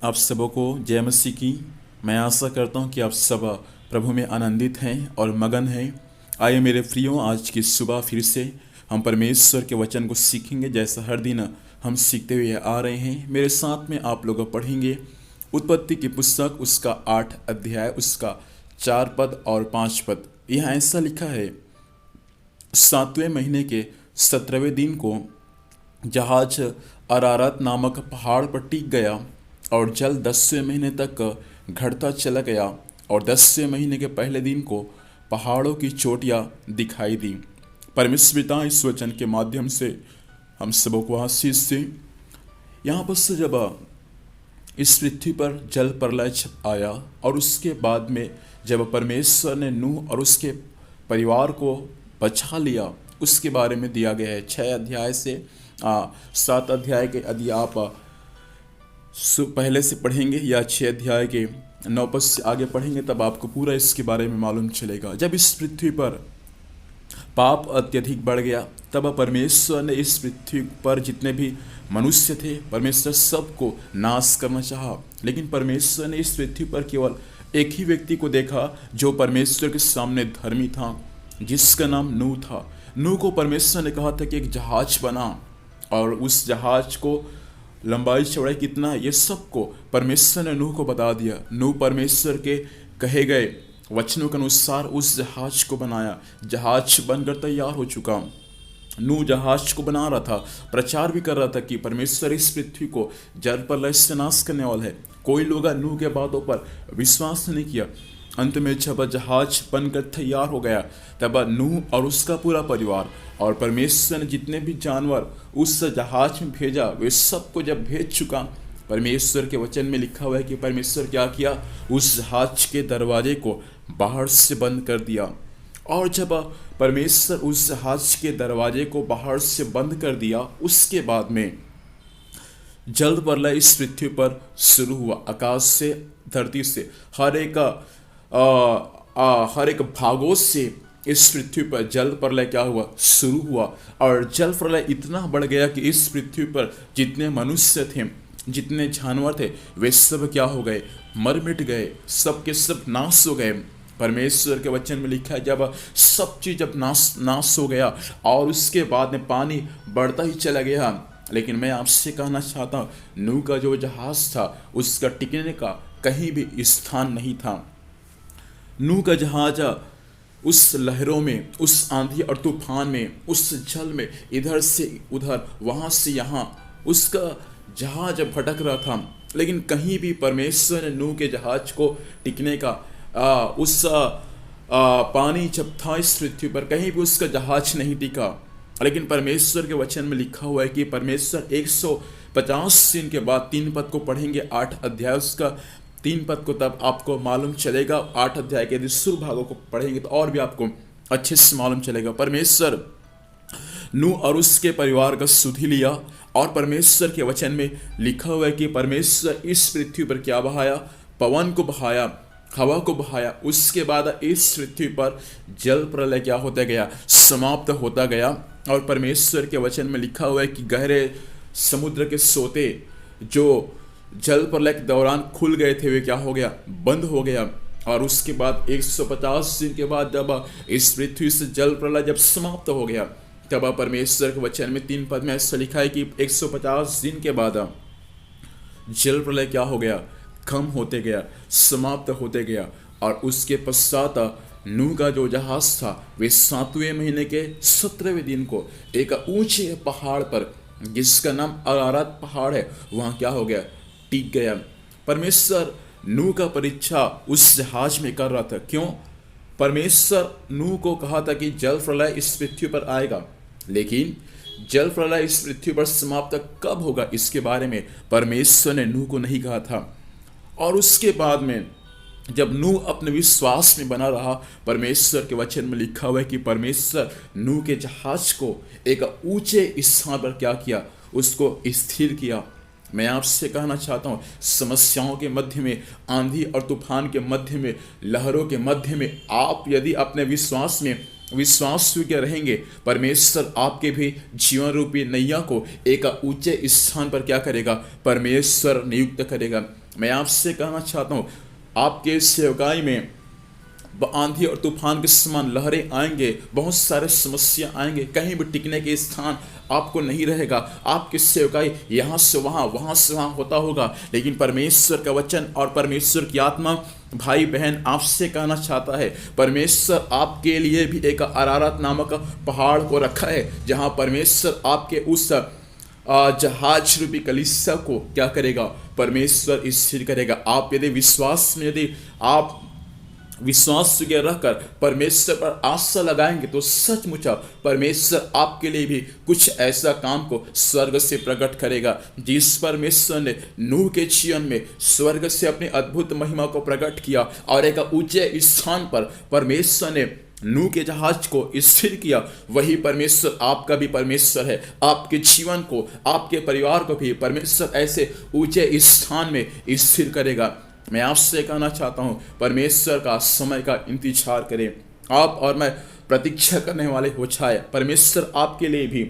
आप सबों को जय मसीह की। मैं आशा करता हूँ कि आप सब प्रभु में आनंदित हैं और मगन हैं। आइए मेरे प्रियो, आज की सुबह फिर से हम परमेश्वर के वचन को सीखेंगे, जैसा हर दिन हम सीखते हुए आ रहे हैं। मेरे साथ में आप लोग पढ़ेंगे उत्पत्ति की पुस्तक, उसका 8 अध्याय, उसका 4 पद और 5 पद। यहाँ ऐसा लिखा है, 7वें महीने के 17वें दिन को जहाज अरारत नामक पहाड़ पर टिक गया और जल 10वें महीने तक घटता चला गया, और 10वें महीने के पहले दिन को पहाड़ों की चोटियां दिखाई दी। परमेश्वर पिता इस वचन के माध्यम से हम सबों को आशीष से। यहाँ पर से जब इस पृथ्वी पर जल प्रलय आया और उसके बाद में जब परमेश्वर ने नूह और उसके परिवार को बचा लिया, उसके बारे में दिया गया है। 6 अध्याय से 7 अध्याय के यदि आप पहले से पढ़ेंगे या 6 अध्याय के 9 पद से आगे पढ़ेंगे, तब आपको पूरा इसके बारे में मालूम चलेगा। जब इस पृथ्वी पर पाप अत्यधिक बढ़ गया, तब परमेश्वर ने इस पृथ्वी पर जितने भी मनुष्य थे, परमेश्वर सबको नाश करना चाहा। लेकिन परमेश्वर ने इस पृथ्वी पर केवल एक ही व्यक्ति को देखा जो परमेश्वर के सामने धर्मी था, जिसका नाम नूह था। नूह को परमेश्वर ने कहा था कि एक जहाज बना, और उस जहाज को लंबाई चौड़ाई कितना, ये सब को परमेश्वर ने नूह को बता दिया। नूह परमेश्वर के कहे गए वचनों के अनुसार उस जहाज को बनाया। जहाज बनकर तैयार हो चुका। नूह जहाज को बना रहा था, प्रचार भी कर रहा था कि परमेश्वर इस पृथ्वी को जल प्रलय से नाश करने वाला है। कोई लोग नूह के बातों पर विश्वास नहीं किया। अंत में जब जहाज बनकर तैयार हो गया, तब नूह और उसका पूरा परिवार और परमेश्वर ने जितने भी जानवर उस जहाज में भेजा, वे सबको जब भेज चुका, परमेश्वर के वचन में लिखा हुआ है कि परमेश्वर क्या किया, उस जहाज के दरवाजे को बाहर से बंद कर दिया। और जब परमेश्वर उस जहाज के दरवाजे को बाहर से बंद कर दिया, उसके बाद में जल प्रलय इस पृथ्वी पर शुरू हुआ। आकाश से, धरती से, हर एक भागों से इस पृथ्वी पर जल प्रलय क्या हुआ, शुरू हुआ। और जल प्रलय इतना बढ़ गया कि इस पृथ्वी पर जितने मनुष्य थे, जितने जानवर थे, वे सब क्या हो गए, मर मिट गए, सब के सब नाश हो गए। परमेश्वर के वचन में लिखा है, जब सब चीज जब नाश हो गया और उसके बाद में पानी बढ़ता ही चला गया। लेकिन मैं आपसे कहना चाहता हूँ, नूह का जो जहाज था, उसका टिकने का कहीं भी स्थान नहीं था। नूह का जहाज उस लहरों में, उस आंधी और तूफान में, उस जल में इधर से उधर, वहां से यहाँ उसका जहाज भटक रहा था। लेकिन कहीं भी परमेश्वर ने नूह के जहाज को टिकने का पानी जब था इस पृथ्वी पर, कहीं भी उसका जहाज नहीं टिका। लेकिन परमेश्वर के वचन में लिखा हुआ है कि परमेश्वर 150 दिन के बाद, 3 पद को पढ़ेंगे 8 अध्याय उसका 3 पद को, तब आपको मालूम चलेगा। 8 अध्याय के यदि शुरू भागों को पढ़ेंगे तो और भी आपको अच्छे से मालूम चलेगा। परमेश्वर नूह और उसके परिवार का सुधि लिया, और परमेश्वर के वचन में लिखा हुआ है कि परमेश्वर इस पृथ्वी पर क्या बहाया, पवन को बहाया, हवा को बहाया। उसके बाद इस पृथ्वी पर जल प्रलय क्या होता गया, समाप्त होता गया। और परमेश्वर के वचन में लिखा हुआ है कि गहरे समुद्र के सोते जो जल प्रलय के दौरान खुल गए थे, वे क्या हो गया, बंद हो गया। और उसके बाद 150 दिन के बाद जब इस पृथ्वी से जल प्रलय जब समाप्त हो गया, तब परमेश्वर के वचन में 3 पद में ऐसा लिखा है कि 150 दिन के बाद जल प्रलय क्या हो गया, कम होते गया, समाप्त होते गया। और उसके पश्चात नूह का जो जहाज था, वे 7वें महीने के 17वें दिन को एक ऊंचे पहाड़ पर, जिसका नाम अरारत पहाड़ है, वहां क्या हो गया, टिक गया। परमेश्वर नूह का परीक्षा उस जहाज में कर रहा था। क्यों? परमेश्वर नूह को कहा था कि जल प्रलय इस पृथ्वी पर आएगा, लेकिन जल प्रलय इस पृथ्वी पर समाप्त कब होगा, इसके बारे में परमेश्वर ने नूह को नहीं कहा था। और उसके बाद में जब नूह अपने विश्वास में बना रहा, परमेश्वर के वचन में लिखा हुआ है कि परमेश्वर नूह के जहाज को एक ऊंचे स्थान पर क्या किया, उसको स्थिर किया। मैं आपसे कहना चाहता हूँ, समस्याओं के मध्य में, आंधी और तूफान के मध्य में, लहरों के मध्य में, आप यदि अपने विश्वास में विश्वास योग्य रहेंगे, परमेश्वर आपके भी जीवन रूपी नैया को एक ऊंचे स्थान पर क्या करेगा, परमेश्वर नियुक्त करेगा। मैं आपसे कहना चाहता हूँ, आपके सेवकाई में आंधी और तूफान के समान लहरें आएंगे, बहुत सारे समस्या आएंगे, कहीं भी टिकने के स्थान आपको नहीं रहेगा। आपकी सेवकाई यहाँ से वहाँ, वहाँ से वहाँ होता होगा, लेकिन परमेश्वर का वचन और परमेश्वर की आत्मा भाई बहन आपसे कहना चाहता है, परमेश्वर आपके लिए भी एक अरारत नामक पहाड़ को रखा है, जहाँ परमेश्वर आपके उस जहाज रूपी कलीसिया को क्या करेगा, परमेश्वर स्थिर करेगा। आप यदि विश्वास में, यदि आप विश्वास योग्य रहकर परमेश्वर पर आशा लगाएंगे तो सचमुच परमेश्वर आपके लिए भी कुछ ऐसा काम को स्वर्ग से प्रकट करेगा। जिस परमेश्वर ने नूह के जीवन में स्वर्ग से अपनी अद्भुत महिमा को प्रकट किया और एक ऊंचे स्थान पर परमेश्वर ने नूह के जहाज को स्थिर किया, वही परमेश्वर आपका भी परमेश्वर है। आपके जीवन को, आपके परिवार को भी परमेश्वर ऐसे ऊंचे स्थान में स्थिर करेगा। मैं आपसे कहना चाहता हूँ, परमेश्वर का समय का इंतजार करें। आप और मैं प्रतीक्षा करने वाले हो जाए। परमेश्वर आपके लिए भी,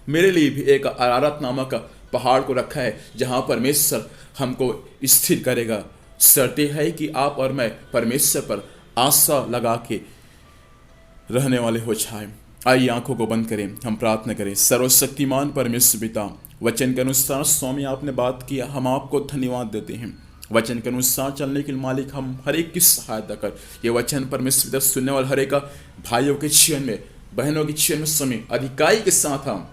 मेरे लिए भी एक अरारत नामक पहाड़ को रखा है, जहाँ परमेश्वर हमको स्थिर करेगा। शर्त है कि आप और मैं परमेश्वर पर आशा लगा के रहने वाले हो जाए। आइए आंखों को बंद करें, हम प्रार्थना करें। सर्वशक्तिमान परमेश्वर पिता, वचन के अनुसार स्वामी आपने बात किया, हम आपको धन्यवाद देते हैं। वचन के अनुसार चलने के मालिक हम हर एक की सहायता कर। ये वचन परमेश्वर पिता सुनने वाले हर एक भाइयों के जीवन में, बहनों के जीवन में स्वामी अधिकाई के साथ हम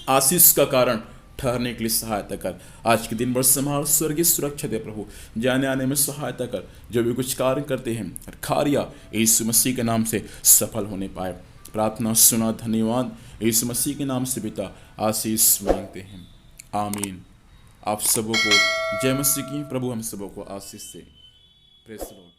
आशीष का कारण ठहरने के लिए सहायता कर। आज के दिन भर संभाल, स्वर्गीय सुरक्षा दे प्रभु, जाने आने में सहायता कर। जो भी कुछ कार्य करते हैं कार्य यीशु मसीह के नाम से सफल होने पाए। प्रार्थना सुना, धन्यवाद। यीशु मसीह के नाम से पिता आशीष मांगते हैं, आमीन। आप सबों को जय मसीह की। प्रभु हम सबों को आशीष से। Press Lord.